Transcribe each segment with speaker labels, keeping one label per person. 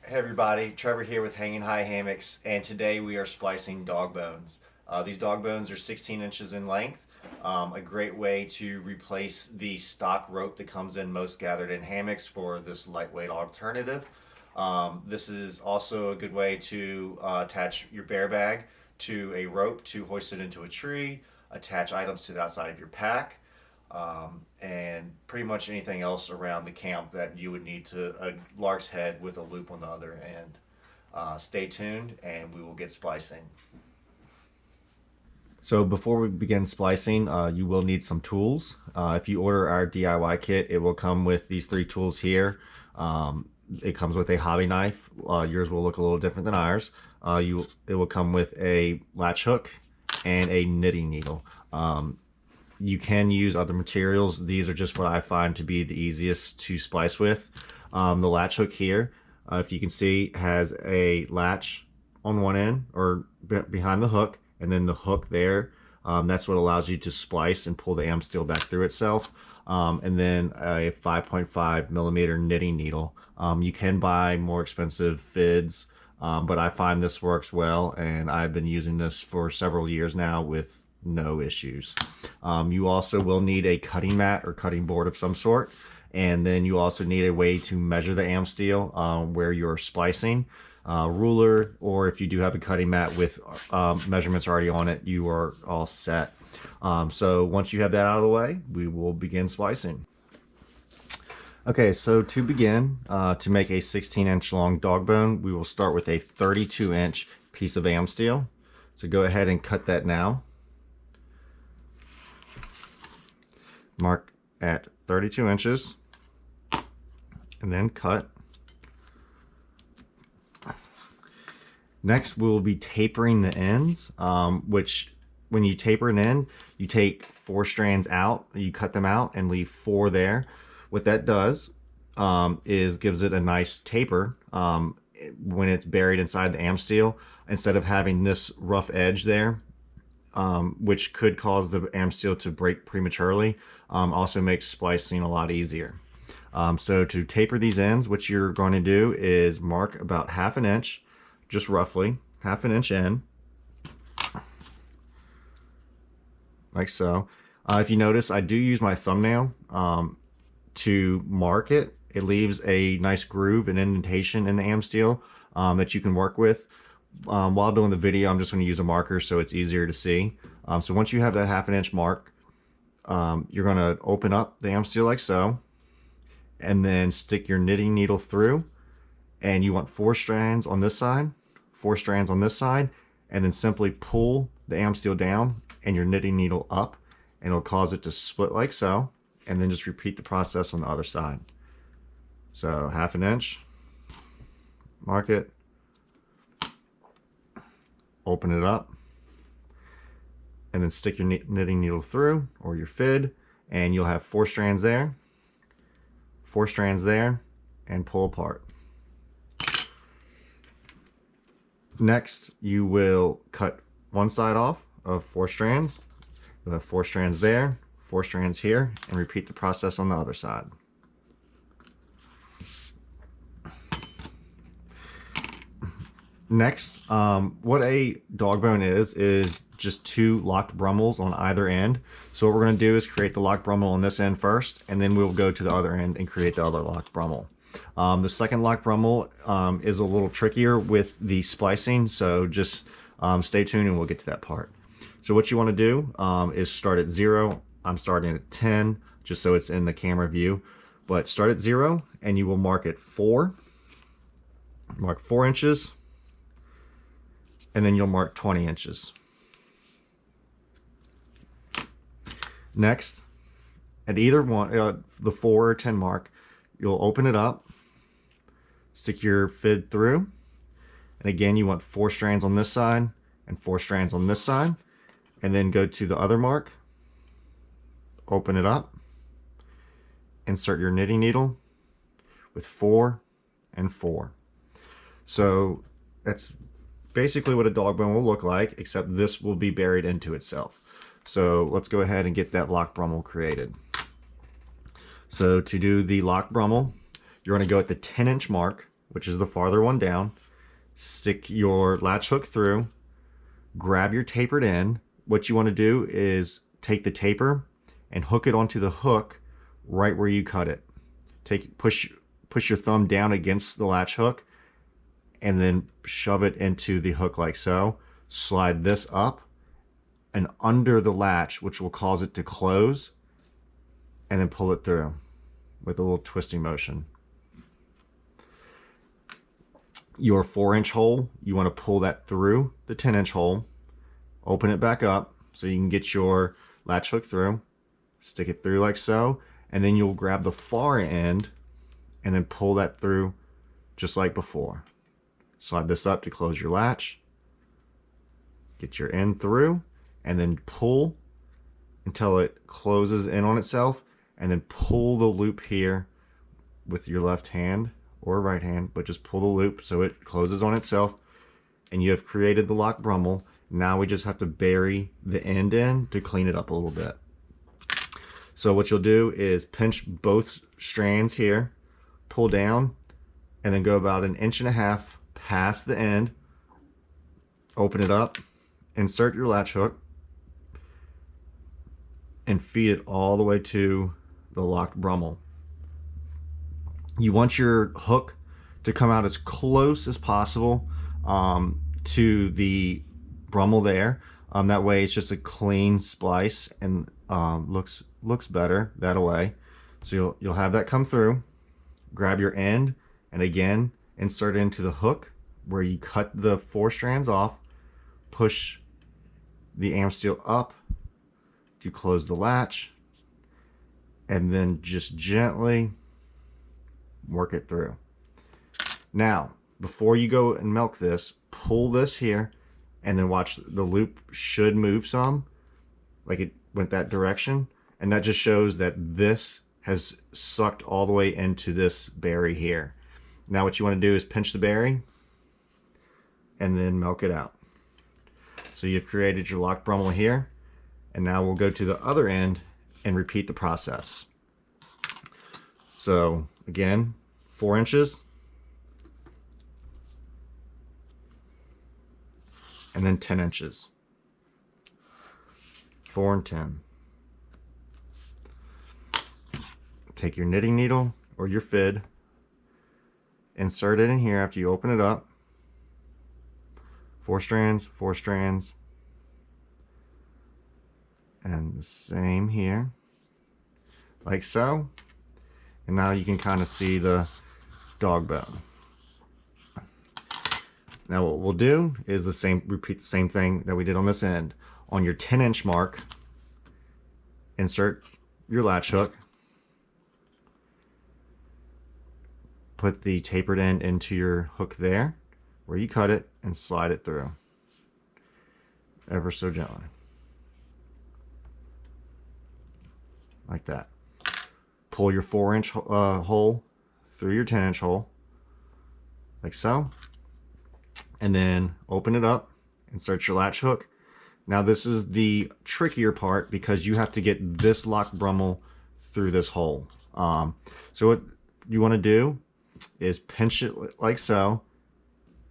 Speaker 1: Hey everybody, Trevor here with Hanging High Hammocks, and today we are splicing dog bones. These dog bones are 16 inches in length, a great way to replace the stock rope that comes in most gathered in hammocks for this lightweight alternative. This is also a good way to attach your bear bag to a rope to hoist it into a tree, attach items to the outside of your pack, and pretty much anything else around the camp that you would need to a lark's head with a loop on the other end. Stay tuned and we will get splicing. So before we begin splicing, you will need some tools. If you order our DIY kit, it will come with these three tools here. It comes with a hobby knife. Yours will look a little different than ours. It will come with a latch hook and a knitting needle. You can use other materials. These are just what I find to be the easiest to splice with. The latch hook here, if you can see, has a latch on one end or behind the hook, and then the hook there, that's what allows you to splice and pull the Amsteel back through itself. And then a 5.5 millimeter knitting needle. You can buy more expensive fids, but I find this works well, and I've been using this for several years now with no issues. You also will need a cutting mat or cutting board of some sort, and then you also need a way to measure the Amsteel where you're splicing. Ruler, or if you do have a cutting mat with measurements already on it, you are all set. So once you have that out of the way, we will begin splicing. Okay, so to begin, to make a 16-inch long dog bone, we will start with a 32-inch piece of Amsteel. So go ahead and cut that now. Mark at 32 inches and then cut. Next, we'll be tapering the ends, which when you taper an end, you take 4 strands out, you cut them out and leave 4 there. What that does is gives it a nice taper when it's buried inside the Amsteel, instead of having this rough edge there, which could cause the Amsteel to break prematurely. Also makes splicing a lot easier. So to taper these ends, what you're going to do is mark about 1/2 inch, just roughly 1/2 inch in, like so. If you notice, I do use my thumbnail to mark it. It leaves a nice groove and indentation in the Amsteel that you can work with. While doing the video, I'm just going to use a marker so it's easier to see. So once you have that 1/2 inch mark, you're going to open up the Amsteel like so, and then stick your knitting needle through, and you want 4 strands on this side, 4 strands on this side, and then simply pull the Amsteel down and your knitting needle up, and it'll cause it to split like so, and then just repeat the process on the other side. So 1/2 inch, mark it, open it up, and then stick your knitting needle through, or your fid, and you'll have 4 strands there, 4 strands there, and pull apart. Next, you will cut one side off of 4 strands. You'll have 4 strands there, 4 strands here, and repeat the process on the other side. Next, what a dog bone is just 2 locked Bremmels on either end. So what we're going to do is create the locked Bremmel on this end first, and then we'll go to the other end and create the other locked Bremmel. The second locked Bremmel is a little trickier with the splicing, so just stay tuned and we'll get to that part. So what you want to do is start at 0. I'm starting at 10, just so it's in the camera view. But start at 0, and you will mark at 4. Mark 4 inches. And then you'll mark 20 inches. Next, at either one, the 4 or 10 mark, you'll open it up, stick your fid through, and again you want 4 strands on this side and 4 strands on this side, and then go to the other mark, open it up, insert your knitting needle with 4 and 4. So that's basically what a dog bone will look like, except this will be buried into itself. So let's go ahead and get that locked Bremmel created. So to do the locked Bremmel, you're going to go at the 10-inch mark which is the farther one down, stick your latch hook through, grab your tapered end. What you want to do is take the taper and hook it onto the hook right where you cut it. Push your thumb down against the latch hook and then shove it into the hook like so. Slide this up and under the latch, which will cause it to close, and then pull it through with a little twisting motion. Your 4-inch hole, you want to pull that through the 10-inch hole, open it back up so you can get your latch hook through, stick it through like so, and then you'll grab the far end and then pull that through just like before. Slide this up to close your latch, get your end through, and then pull until it closes in on itself, and then pull the loop here with your left hand or right hand, but just pull the loop so it closes on itself, and you have created the lock Bremmel. Now we just have to bury the end in to clean it up a little bit. So what you'll do is pinch both strands here, pull down, and then go about 1.5 inches past the end, open it up, insert your latch hook, and feed it all the way to the locked Bremmel. You want your hook to come out as close as possible to the Bremmel there. That way it's just a clean splice and looks better that way. So you'll have that come through. Grab your end and again insert it into the hook where you cut the 4 strands off. Push the Amsteel up to close the latch, and then just gently work it through. Now, before you go and milk this, pull this here, and then watch the loop should move some, like it went that direction, and that just shows that this has sucked all the way into this berry here. Now what you want to do is pinch the berry and then milk it out. So you've created your locked Bremmel here, and now we'll go to the other end and repeat the process. So again, 4 inches, and then 10 inches, 4 and 10. Take your knitting needle or your fid, insert it in here after you open it up, 4 strands, 4 strands, and the same here, like so. And now you can kind of see the dog bone. Now what we'll do is repeat the same thing that we did on this end. On your 10-inch mark, insert your latch hook, put the tapered end into your hook there where you cut it, and slide it through ever so gently, like that. Pull your 4-inch hole through your 10-inch hole like so, and then open it up, insert your latch hook. Now this is the trickier part because you have to get this locked Bremmel through this hole. So what you want to do is pinch it like so,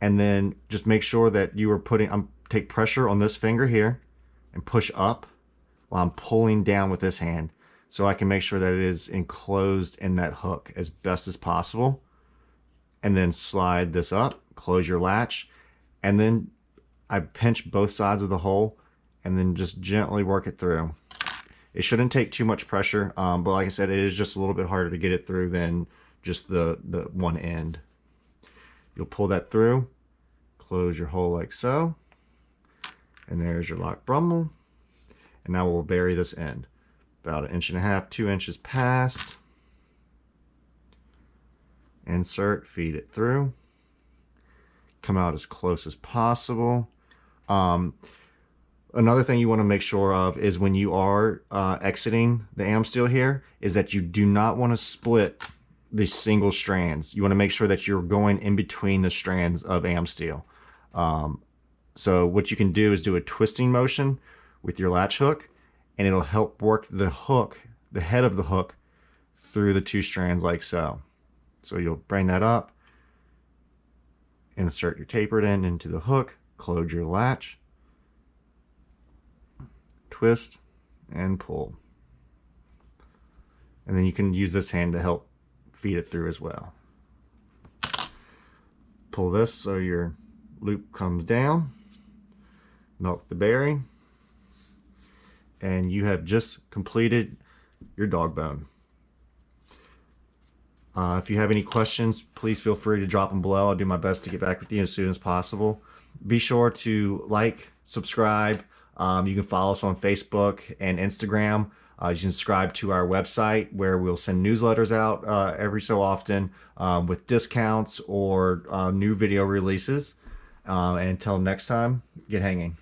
Speaker 1: and then just make sure that you are putting, take pressure on this finger here and push up while I'm pulling down with this hand, so I can make sure that it is enclosed in that hook as best as possible. And then slide this up, close your latch, and then I pinch both sides of the hole and then just gently work it through. It shouldn't take too much pressure, but like I said, it is just a little bit harder to get it through than just the one end. You'll pull that through, close your hole like so, and there's your locked Bremmel. And now we'll bury this end about 1.5 inches, 2 inches past. Insert, feed it through, come out as close as possible. Another thing you want to make sure of is when you are exiting the Amsteel here is that you do not want to split the single strands. You want to make sure that you're going in between the strands of Amsteel. So what you can do is do a twisting motion with your latch hook, and it'll help work the hook, the head of the hook, through the 2 strands like so. So you'll bring that up, Insert your tapered end into the hook, close your latch, twist, and pull. And then you can use this hand to help feed it through as well. Pull this so your loop comes down, milk the bearing, and you have just completed your dog bone. If you have any questions, please feel free to drop them below. I'll do my best to get back with you as soon as possible. Be sure to like, subscribe. You can follow us on Facebook and Instagram. You can subscribe to our website where we'll send newsletters out every so often with discounts or new video releases. And until next time, get hanging.